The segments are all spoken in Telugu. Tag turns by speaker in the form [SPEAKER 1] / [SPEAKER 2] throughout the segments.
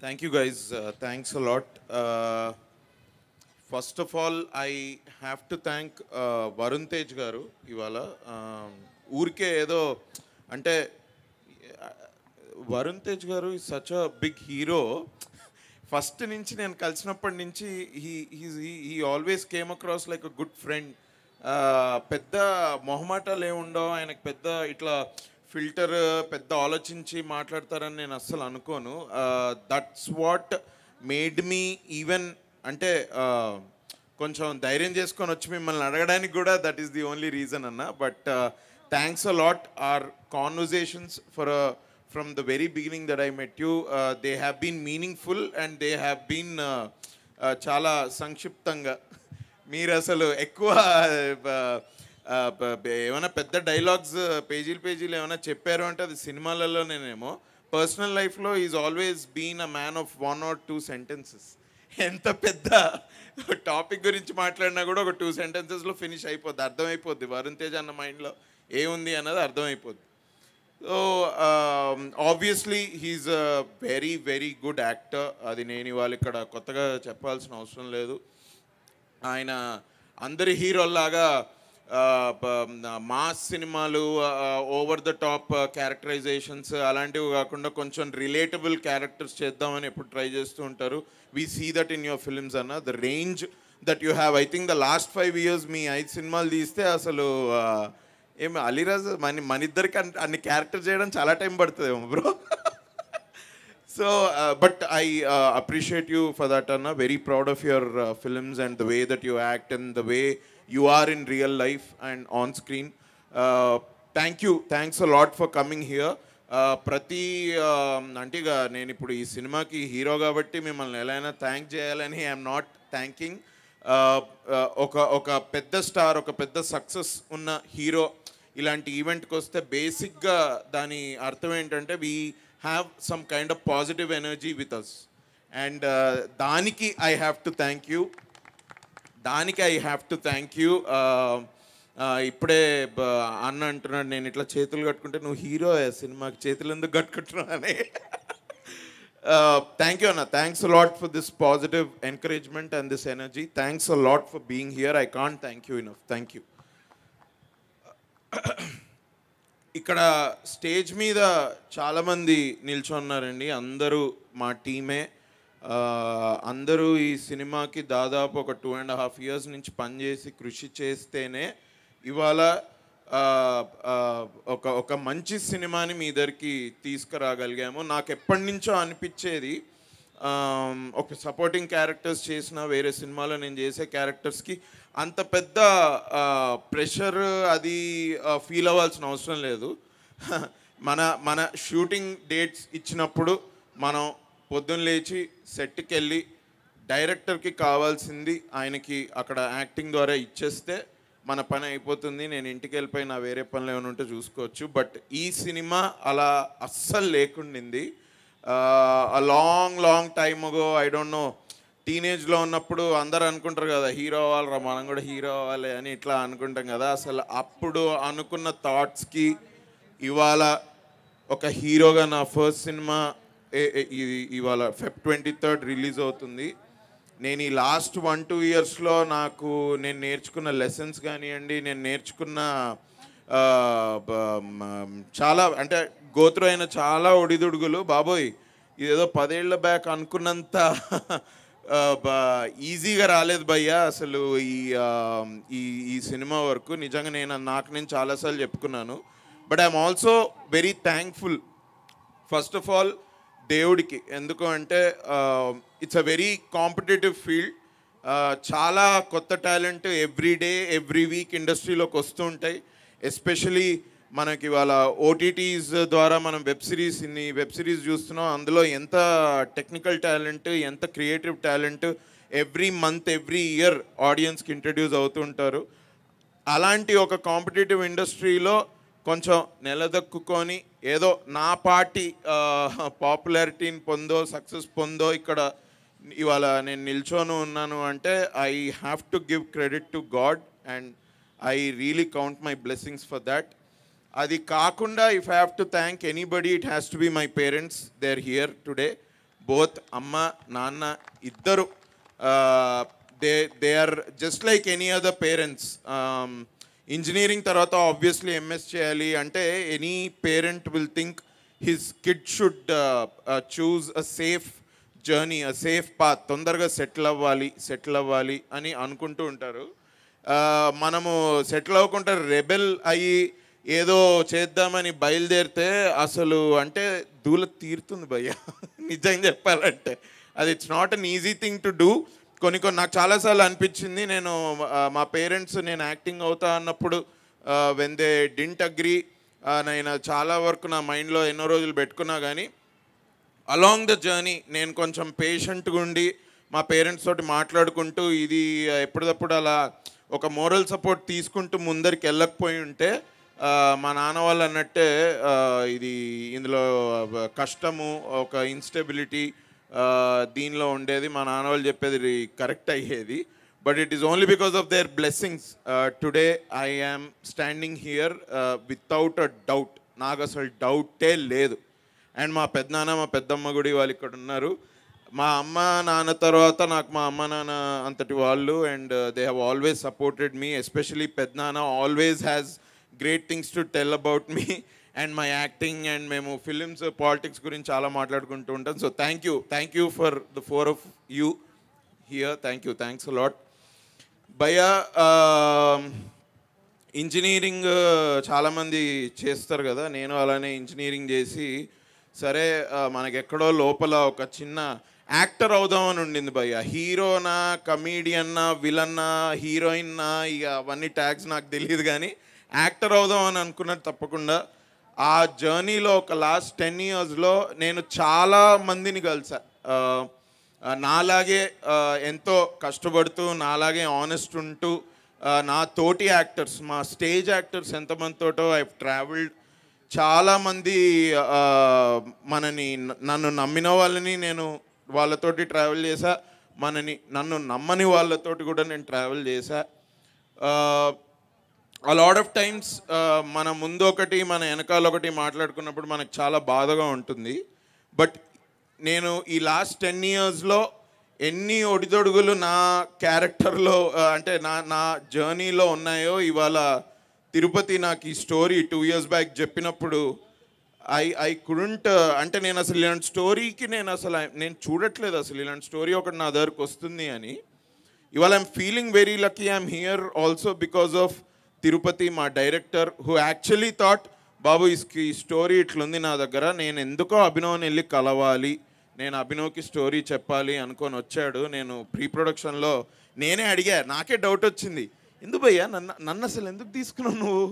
[SPEAKER 1] Thank you guys. Thanks a lot. First of all, I have to thank Varun Tej garu ఇవాళ ఊరికే ఏదో అంటే వరుణ్ తేజ్ గారు is such a big hero. First నుంచి నేను కలిసినప్పటి నుంచి he always came across like a good friend. పెద్ద మొహమాటాలు ఏముండవు ఆయనకు, పెద్ద ఇట్లా ఫిల్టర్ పెద్ద ఆలోచించి మాట్లాడతారని నేను అస్సలు అనుకోను. That's what made me even అంటే కొంచెం ధైర్యం చేసుకొని వచ్చి మిమ్మల్ని అడగడానికి కూడా that is the only reason అన్న. But thanks a lot. Our conversations for from the very beginning that I met you, they have been meaningful and they have been చాలా సంక్షిప్తంగా. మీరు అసలు ఎక్కువ ఏమైనా పెద్ద డైలాగ్స్ పేజీలు ఏమైనా చెప్పారు అంటే అది సినిమాలలోనేమో. పర్సనల్ లైఫ్లో is always been a man of 1 or 2 sentences. ఎంత పెద్ద టాపిక్ గురించి మాట్లాడినా కూడా ఒక 2 sentencesలో ఫినిష్ అయిపోద్ది, అర్థమైపోద్ది. వరుణ్ తేజ్ అన్న మైండ్లో ఏముంది అన్నది అర్థమైపోద్ది. So obviously he is a very very good actor. అది నేను ఇవాళ ఇక్కడ కొత్తగా చెప్పాల్సిన అవసరం లేదు. ఆయన అందరి హీరోల్లాగా మాస్ సినిమాలు, ఓవర్ ద టాప్ క్యారెక్టరైజేషన్స్ అలాంటివి కాకుండా కొంచెం రిలేటబుల్ క్యారెక్టర్స్ చేద్దామని ఎప్పుడు ట్రై చేస్తూ ఉంటారు. We see that in your films అన్న. The range that you have, I think the last 5 years మీ 5 సినిమాలు తీస్తే అసలు ఏమి అలీరాజ్ మన ఇద్దరికి అన్ని క్యారెక్టర్ చేయడం చాలా టైం పడుతుందేమో bro. So but I appreciate you for that అన్న. Very proud of your films and the way that you act and the way you are in real life and on screen. Thanks a lot for coming here. ప్రతి అంటే ఇక నేను ఇప్పుడు ఈ సినిమాకి హీరో కాబట్టి మిమ్మల్ని ఎలా అయినా థ్యాంక్ చేయాలని ఐఎమ్ నాట్ థ్యాంకింగ్. ఒక పెద్ద స్టార్, ఒక పెద్ద సక్సెస్ ఉన్న హీరో ఇలాంటి ఈవెంట్కి వస్తే బేసిక్గా దాని అర్థం ఏంటంటే we have some kind of positive energy with us. And దానికి I have to thank you. ఇప్పుడే అన్న అంటున్నాడు నేను ఇట్లా చేతులు కట్టుకుంటే నువ్వు హీరో సినిమాకి చేతులు ఎందుకు కట్టుకుంటున్నావు అని. Thank you, Anna. Thanks a lot for this positive encouragement and this energy. Thanks a lot for being here. I can't thank you enough. Thank you. ఇక్కడ స్టేజ్ మీద చాలామంది నిల్చున్నారండి. అందరూ మా టీమే. అందరూ ఈ సినిమాకి దాదాపు ఒక 2.5 years నుంచి పనిచేసి కృషి చేస్తేనే ఇవాళ ఒక మంచి సినిమాని మీ దగ్గరికి తీసుకురాగలిగాము. నాకు ఎప్పటి నుంచో అనిపించేది ఒక సపోర్టింగ్ క్యారెక్టర్స్ చేసిన వేరే సినిమాలో నేను చేసే క్యారెక్టర్స్కి అంత పెద్ద ప్రెషర్ అది ఫీల్ అవ్వాల్సిన అవసరం లేదు. మన షూటింగ్ డేట్స్ ఇచ్చినప్పుడు మనం పొద్దున్న లేచి సెట్కి వెళ్ళి డైరెక్టర్కి కావాల్సింది ఆయనకి అక్కడ యాక్టింగ్ ద్వారా ఇచ్చేస్తే మన పని అయిపోతుంది. నేను ఇంటికి వెళ్ళిపోయి నా వేరే పనులు ఏమైనా ఉంటే చూసుకోవచ్చు. బట్ ఈ సినిమా అలా అస్సలు లేకుండింది. Long time ago, I don't know, టీనేజ్లో ఉన్నప్పుడు అందరు అనుకుంటారు కదా హీరో అవ్వాలరా మనం కూడా హీరో అవ్వాలి అని ఇట్లా అనుకుంటాం కదా. అసలు అప్పుడు అనుకున్న థాట్స్కి ఇవాళ ఒక హీరోగా నా ఫస్ట్ సినిమా ఇవాళ Feb 23rd రిలీజ్ అవుతుంది. నేను ఈ లాస్ట్ 1-2 yearsలో నేను నేర్చుకున్న లెసన్స్ కానివ్వండి, నేను నేర్చుకున్న చాలా అంటే గోత్రు అయిన చాలా ఒడిదుడుగులు, బాబోయ్ ఇదేదో 10 ఏళ్ల బ్యాక్ అనుకున్నంత ఈజీగా రాలేదు భయ్యా అసలు ఈ సినిమా వరకు. నిజంగా నేను చాలాసార్లు చెప్పుకున్నాను. But I'm also very thankful first of all దేవుడికి. ఎందుకు అంటే it's a very competitive field. చాలా కొత్త talent every day every week ఇండస్ట్రీలోకి వస్తూ ఉంటాయి. ఎస్పెషలీ మనకి ఇవాళ ఓటీటీస్ ద్వారా మనం వెబ్ సిరీస్ చూస్తున్నాం. అందులో ఎంత టెక్నికల్ టాలెంట్, ఎంత creative talent every month every year ఆడియన్స్కి ఇంట్రడ్యూస్ అవుతుంటారు. అలాంటి ఒక కాంపిటేటివ్ ఇండస్ట్రీలో కొంచెం నిలదొక్కుని ఏదో నా పార్టీ పాపులారిటీని సక్సెస్ పొందో ఇక్కడ ఇవాళ నేను నిల్చొని ఉన్నాను అంటే I have to give credit to God and I really count my blessings for that. అది కాకుండా if I have to thank anybody it has to be my parents. They are here today. Both అమ్మ నాన్న ఇద్దరు they are just like any other parents. Engineering తర్వాత ఆబ్వియస్లీ ఎంఎస్ చేయాలి అంటే any parent will think his kid should choose a safe journey, a safe path, తొందరగా సెటిల్ అవ్వాలి అని అనుకుంటూ ఉంటారు. మనము సెటిల్ అవ్వకుండా రెబెల్ అయ్యి ఏదో చేద్దామని బయలుదేరితే అసలు అంటే దూల తీరుతుంది భయ్య. నిజంగా చెప్పాలంటే అది it's not an easy thing to do. కొన్ని నాకు చాలాసార్లు అనిపించింది, నేను మా పేరెంట్స్ నేను యాక్టింగ్ అవుతా అన్నప్పుడు వెన్ దే డింట్ అగ్రీ, నేను చాలా వరకు నా మైండ్లో ఎన్నో రోజులు పెట్టుకున్నా కానీ అలాంగ్ ద జర్నీ నేను కొంచెం పేషెంట్గా ఉండి మా పేరెంట్స్ తోటి మాట్లాడుకుంటూ ఇది ఎప్పటికప్పుడు అలా ఒక మోరల్ సపోర్ట్ తీసుకుంటూ ముందరికి వెళ్ళకపోయి ఉంటే మా నాన్న వాళ్ళు అన్నట్టే ఇది ఇందులో కష్టము, ఒక ఇన్స్టెబిలిటీ దీనిలో ఉండేది. మా నాన్న వాళ్ళు చెప్పేది కరెక్ట్ అయ్యేది. But it is only because of their blessings today I am standing here without a doubt. నాకు అసలు డౌటే లేదు. అండ్ మా పెద్దనాన్న మా పెద్దమ్మ కూడా వాళ్ళు ఇక్కడ ఉన్నారు. మా అమ్మ నాన్న తర్వాత నాకు మా అమ్మ నాన్న అంతటి వాళ్ళు, and they have always supported me. Especially పెద్దనాన్న always has great things to tell about me and my acting. And మేము ఫిలిమ్స్ పాలిటిక్స్ గురించి చాలా మాట్లాడుకుంటూ ఉంటాం. So thank you for the four of you here. Thanks a lot భయ్యా. ఇంజనీరింగ్ చాలామంది చేస్తారు కదా, నేను అలానే ఇంజనీరింగ్ చేసి సరే మనకెక్కడో లోపల ఒక చిన్న యాక్టర్ అవుదామని ఉండింది భయ్య. హీరోనా, కమీడియన్నా, విలన్నా, హీరోయిన్నా, ఇక అవన్నీ ట్యాగ్స్ నాకు తెలియదు కానీ యాక్టర్ అవుదామని అనుకున్నట్టు తప్పకుండా ఆ జర్నీలో ఒక లాస్ట్ 10 yearsలో నేను చాలా మందిని కలిసా. నాలాగే ఎంతో కష్టపడుతూ, నాలాగే ఆనెస్ట్ ఉంటూ, నా తోటి యాక్టర్స్, మా స్టేజ్ యాక్టర్స్ ఎంతమందితోటో ఐ ట్రావెల్డ్. చాలామంది నన్ను నమ్మిన వాళ్ళని నేను వాళ్ళతోటి ట్రావెల్ చేశా, నన్ను నమ్మని వాళ్ళతోటి కూడా నేను ట్రావెల్ చేశా. ఆ లాట్ ఆఫ్ టైమ్స్ మన ముందు ఒకటి మన వెనకాల ఒకటి మాట్లాడుకున్నప్పుడు మనకు చాలా బాధగా ఉంటుంది. బట్ నేను ఈ లాస్ట్ 10 yearsలో ఎన్ని ఒడిదొడుగులు నా క్యారెక్టర్లో అంటే నా జర్నీలో ఉన్నాయో, ఇవాళ తిరుపతి నాకు ఈ స్టోరీ 2 years బ్యాక్ చెప్పినప్పుడు ఐ కుడెంట్, అంటే నేను అసలు ఇలాంటి స్టోరీకి నేను చూడట్లేదు అసలు ఇలాంటి స్టోరీ ఒకటి నా దగ్గరకు వస్తుంది అని. ఇవాళ I'm feeling very lucky I'm here also because of Tirupati, మా డైరెక్టర్, హూ యాక్చువల్లీ థాట్ బాబు ఈ స్టోరీ ఇట్లుంది నా దగ్గర, నేను ఎందుకో అభినవ్ని వెళ్ళి కలవాలి, నేను అభినవ్కి స్టోరీ చెప్పాలి అనుకొని వచ్చాడు. నేను ప్రీ ప్రొడక్షన్లో నేనే అడిగా, నాకే డౌట్ వచ్చింది, ఎందుకు భయ్యా నన్ను అసలు ఎందుకు తీసుకున్నావు నువ్వు,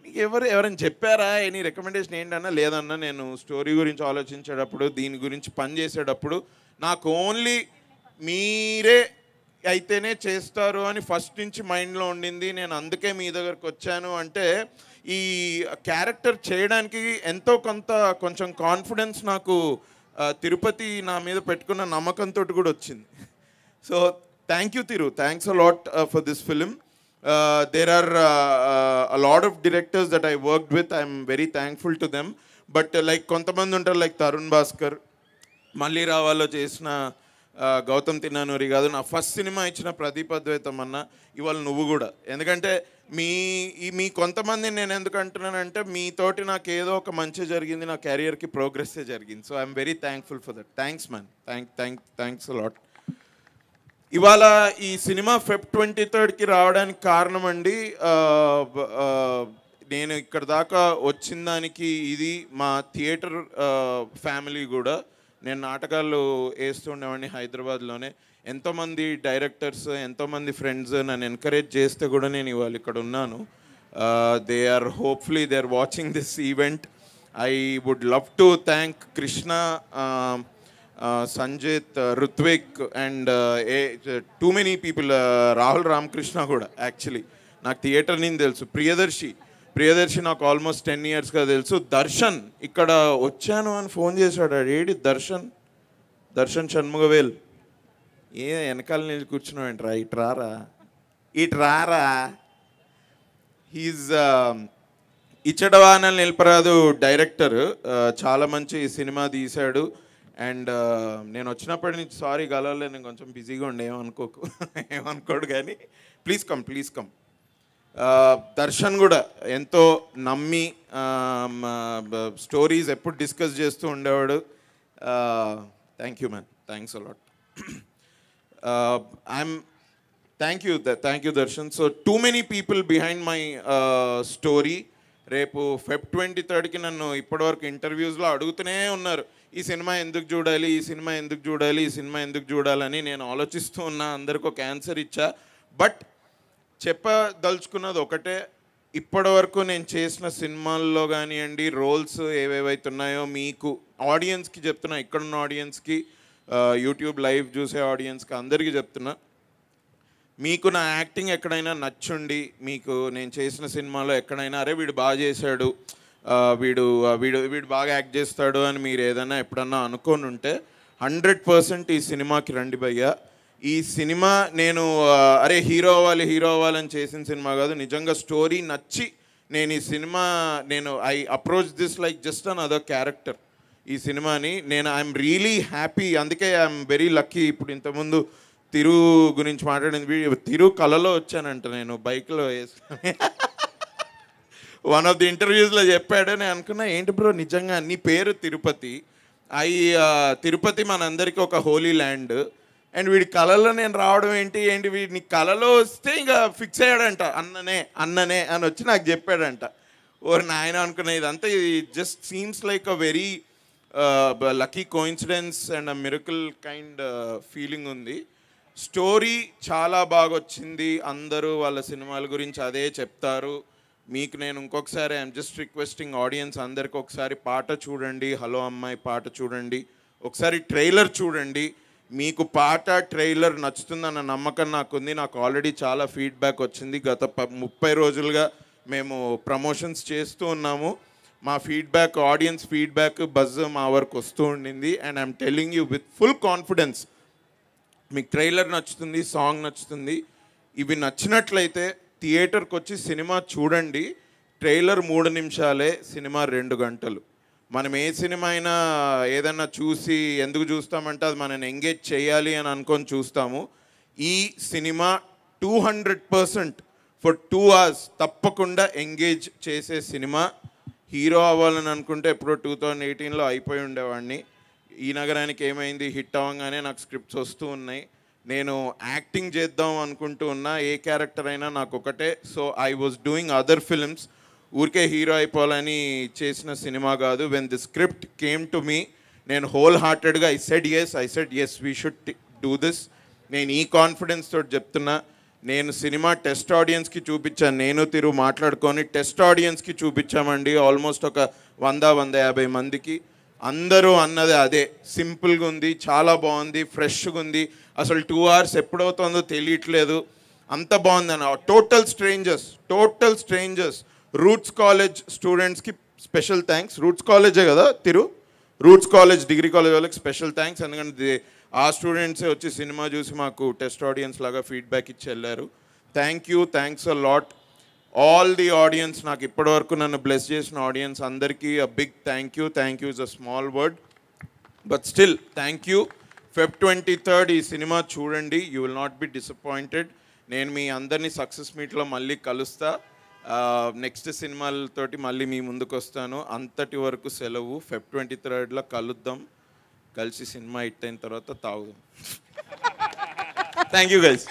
[SPEAKER 1] నీకు ఎవరైనా చెప్పారా, ఎనీ రికమెండేషన్ ఏంటన్నా? లేదన్నా, నేను స్టోరీ గురించి ఆలోచించేటప్పుడు, దీని గురించి పని చేసేటప్పుడు నాకు ఓన్లీ మీరే అయితేనే చేస్తారు అని ఫస్ట్ నుంచి మైండ్లో ఉండింది. నేను అందుకే మీ దగ్గరకు వచ్చాను. అంటే ఈ క్యారెక్టర్ చేయడానికి ఎంతో కొంచెం కాన్ఫిడెన్స్ నాకు తిరుపతి నా మీద పెట్టుకున్న నమ్మకంతో కూడా వచ్చింది. So thank you Thiru, thanks a lot for this film. There are a lot of directors that I worked with. I'm very thankful to them. But like కొంతమంది ఉంటారు, లైక్ తరుణ్ భాస్కర్, మళ్ళీ రావాలో చేసిన గౌతమ్ తిన్నానూరి కాదు, నా ఫస్ట్ సినిమా ఇచ్చిన ప్రదీప్ అద్వైతం అన్న, ఇవాళ నువ్వు కూడా. ఎందుకంటే మీ కొంతమంది నేను ఎందుకు అంటున్నానంటే మీతోటి నాకు ఏదో ఒక మంచి జరిగింది, నా కెరియర్కి ప్రోగ్రెస్సే జరిగింది. So I'm very thankful for that. Thanks man, thanks lot. ఇవాళ ఈ సినిమా Feb 23కి రావడానికి కారణం అండి, నేను ఇక్కడ దాకా వచ్చిన దానికి ఇది మా థియేటర్ ఫ్యామిలీ కూడా. నేను నాటకాలు వేస్తుండేవాడిని హైదరాబాద్లోనే. ఎంతోమంది డైరెక్టర్స్, ఎంతోమంది ఫ్రెండ్స్ నన్ను ఎంకరేజ్ చేస్తే కూడా నేను ఇవాళ ఇక్కడ ఉన్నాను. Hopefully they are watching this event. I would love to thank Krishna, Sanjith, Ruthvik and too many people, Rahul Ramakrishna కూడా. యాక్చువల్లీ నాకు థియేటర్ నుంచి తెలుసు. ప్రియదర్శి నాకు ఆల్మోస్ట్ 10 yearsగా తెలుసు. దర్శన్ ఇక్కడ వచ్చాను అని ఫోన్ చేశాడు. ఏడి దర్శన్ షణ్ముగవేల్, వెనకాల నిలిచి కూర్చున్నావు, ఇటు రారా. హీజ్ ఇచ్చడవానల్ నిలపరాదు డైరెక్టర్, చాలా మంచి సినిమా తీశాడు. అండ్ నేను వచ్చినప్పటి నుంచి సారీ గలవలే, నేను కొంచెం బిజీగా ఉండే, ఏమనుకోకు ఏమనుకోడు కానీ ప్లీజ్ కమ్. దర్శన్ కూడా ఎంతో నమ్మి స్టోరీస్ ఎప్పుడు డిస్కస్ చేస్తూ ఉండేవాడు. Thank you man, thanks a lot. Thank you Darshan. So two many people behind my story. రేపు Feb 23కి నన్ను ఇప్పటివరకు ఇంటర్వ్యూస్లో అడుగుతూనే ఉన్నారు, ఈ సినిమా ఎందుకు చూడాలని. నేను ఆలోచిస్తూ ఉన్నా, అందరికి ఒక ఆన్సర్ ఇచ్చా. బట్ చెప్పదలుచుకున్నది ఒకటే, ఇప్పటివరకు నేను చేసిన సినిమాల్లో కానివ్వండి, రోల్స్ ఏవేవైతున్నాయో మీకు ఆడియన్స్కి చెప్తున్నా, ఇక్కడున్న ఆడియన్స్కి, యూట్యూబ్ లైవ్ చూసే ఆడియన్స్కి అందరికీ చెప్తున్నా, మీకు నా యాక్టింగ్ ఎక్కడైనా నచ్చుండి, మీకు నేను చేసిన సినిమాలో ఎక్కడైనా అరే వీడు బాగా చేశాడు, వీడు బాగా యాక్ట్ చేస్తాడు అని మీరు ఏదైనా ఎప్పుడన్నా అనుకొని ఉంటే 100% ఈ సినిమాకి రండి భయ్యా. ఈ సినిమా నేను అరే హీరో అవ్వాలని చేసిన సినిమా కాదు. నిజంగా స్టోరీ నచ్చి నేను ఈ cinema I approach this like just an other character. ఈ సినిమాని ఐఎమ్ రియలీ హ్యాపీ. అందుకే ఐఎమ్ వెరీ లక్కీ. ఇప్పుడు ఇంతకుముందు తిరు గురించి మాట్లాడింది, తిరు కళలో వచ్చానంట నేను బైక్లో వేసుకొని. వన్ ఆఫ్ ది ఇంటర్వ్యూస్లో చెప్పాడు. నేను అనుకున్నా ఏంటి బ్రో నిజంగా నీ పేరు తిరుపతి, తిరుపతి మనందరికీ ఒక హోలీ ల్యాండ్, అండ్ వీడి కళలో నేను రావడం ఏంటి వీడిని కళలో వస్తే ఇంకా ఫిక్స్ అయ్యాడంట, అన్ననే అని వచ్చి నాకు చెప్పాడంట. ఓర్ నాయన అనుకున్నా, ఇదంతా just seems like a very lucky coincidence and a miracle kind feeling ఉంది. స్టోరీ చాలా బాగా వచ్చింది. అందరూ వాళ్ళ సినిమాల గురించి అదే చెప్తారు. మీకు నేను ఇంకొకసారి ఐఎమ్ జస్ట్ రిక్వెస్టింగ్ ఆడియన్స్ అందరికి ఒకసారి పాట చూడండి, హలో అమ్మాయి పాట చూడండి, ఒకసారి ట్రైలర్ చూడండి. మీకు పాట ట్రైలర్ నచ్చుతుందన్న నమ్మకం నాకుంది. నాకు ఆల్రెడీ చాలా ఫీడ్బ్యాక్ వచ్చింది. గత 30 రోజులుగా మేము ప్రమోషన్స్ చేస్తూ ఉన్నాము. మా ఫీడ్బ్యాక్, ఆడియన్స్ ఫీడ్బ్యాక్, బజ్ మా వరకు వస్తూ ఉండింది. And I'm telling you with full confidence, మీకు ట్రైలర్ నచ్చుతుంది, సాంగ్ నచ్చుతుంది. ఇవి నచ్చినట్లయితే థియేటర్కి వచ్చి సినిమా చూడండి. ట్రైలర్ 3 నిమిషాలే, సినిమా 2 గంటలు. మనం ఏ సినిమా అయినా ఏదన్నా చూసి ఎందుకు చూస్తామంటే అది మనని ఎంగేజ్ చేయాలి అని అనుకొని చూస్తాము. ఈ సినిమా 200% ఫర్ 2 hours తప్పకుండా ఎంగేజ్ చేసే సినిమా. హీరో అవ్వాలని అనుకుంటే ఎప్పుడో 2018లో అయిపోయి ఉండేవాడిని. ఈ నగరానికి ఏమైంది హిట్ అవ్వగానే నాకు స్క్రిప్ట్స్ వస్తూ ఉన్నాయి. నేను యాక్టింగ్ చేద్దాం అనుకుంటూ ఉన్నా, ఏ క్యారెక్టర్ అయినా నాకు ఒకటే. So I was doing other films. ఊరికే హీరో అయిపోవాలని చేసిన సినిమా కాదు. When the script came to me, నేను హోల్ హార్టెడ్గా I said yes we should do this. నేను ఈ కాన్ఫిడెన్స్ తోటి చెప్తున్నా. నేను సినిమా టెస్ట్ ఆడియన్స్కి చూపించాను, నేను తిరు మాట్లాడుకొని టెస్ట్ ఆడియన్స్కి చూపించామండి. ఆల్మోస్ట్ ఒక 100-150 మందికి. అందరూ అన్నది అదే, సింపుల్గా ఉంది, చాలా బాగుంది, ఫ్రెష్గా ఉంది, అసలు 2 hours ఎప్పుడవుతుందో తెలియట్లేదు, అంత బాగుంది అన్న. టోటల్ స్ట్రేంజర్స్ రూట్స్ కాలేజ్ స్టూడెంట్స్కి స్పెషల్ థ్యాంక్స్. రూట్స్ కాలేజే కదా తిరు, రూట్స్ కాలేజ్ డిగ్రీ కాలేజ్ వాళ్ళకి స్పెషల్ థ్యాంక్స్. ఎందుకంటే ఆ స్టూడెంట్సే వచ్చి సినిమా చూసి మాకు టెస్ట్ ఆడియన్స్ లాగా ఫీడ్బ్యాక్ ఇచ్చి వెళ్ళారు. Thanks a lot all the audience. నాకు ఇప్పటివరకు నన్ను బ్లెస్ చేసిన ఆడియన్స్ అందరికీ a big thank you is a small word but still thank you. Feb 23 ఈ సినిమా చూడండి, you will not be disappointed. నేను మీ అందరినీ సక్సెస్ మీట్లో మళ్ళీ కలుస్తా. నెక్స్ట్ సినిమాలతోటి మళ్ళీ మీ ముందుకు వస్తాను. అంతటి వరకు సెలవు. Feb 23లో కలుద్దాం, కలిసి సినిమా హిట్ అయిన తర్వాత తాగుదాం. Thank you guys.